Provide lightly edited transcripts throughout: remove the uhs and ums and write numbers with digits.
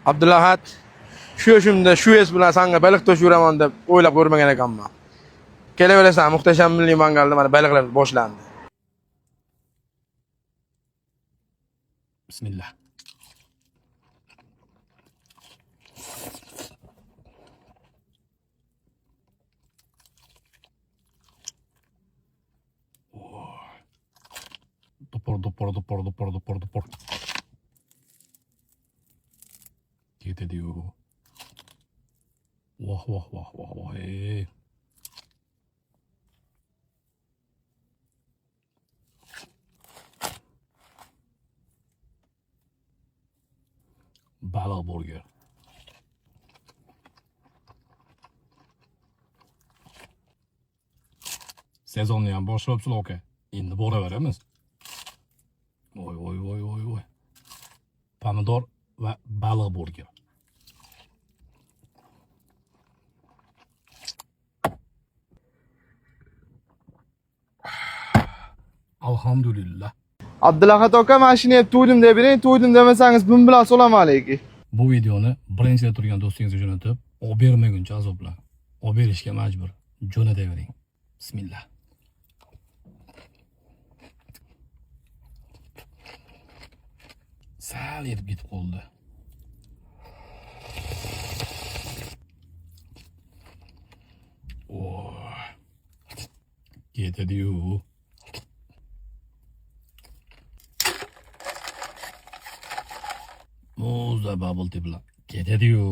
Abdulahat şu yoshimda shu es bilan sanga baliq to'shib yuraman deb o'ylab ko'rmagan ekanman. Kelaverasan, muhtasham milliy mangalda mana baliqlar boshlandi. Bismillah. Dopor. Ketedi-yu. Voh. Baliq burger. Sezonni ham boshlabsiz aka. Endi boraveramiz. Voy. Pomidor va baliq burger. Alhamdulillah. Abdulahat aka mashinani to'ydim deb bering, to'ydim demasangiz bun bilan assalomu alaykum. Bu videoni birinchida turgan do'stingizga jo'natib, olib bermaguncha azoblan. Olib berishga majbur. Jo'natavering. Bismillah. Sal yeb ketib qoldi. Ketadi-yu. Muzda bubble tea bilan ketadi-yu.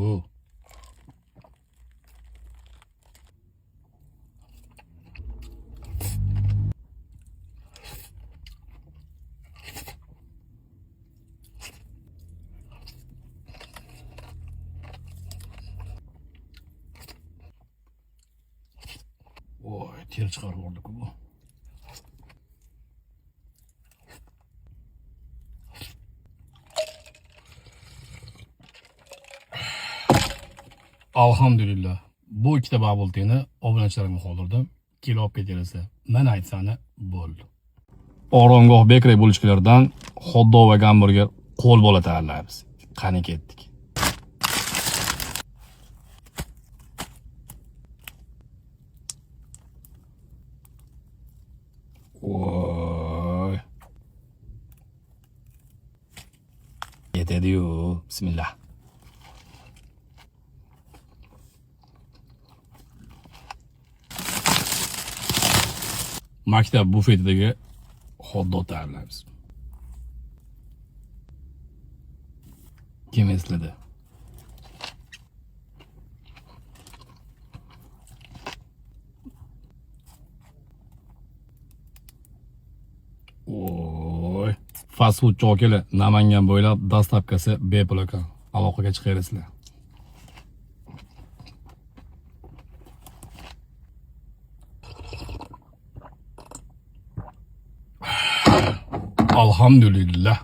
Voy, ter chiqarib yubordi-ku bu. Alhamdulillah. Bu ikkita bubble tea'ni obunachilarimga qoldirdim. Kelib olib ketaversa, men aytsani bo'ldi. Oromgoh bakery bo'lishkalaridan hot dog va gamburger qo'l bola tayyorlaymiz. Qani ketdik. Voy. Yetadi-yu. Bismillah. Maktab bufetidagi hot dog tayyorlaymiz. Kim esladi? Oy. Fast food chokeli Namangan bo'ylab dastavkasi bepul ekan. Aloqaga chiqaverasizlar. Alhamdulillah.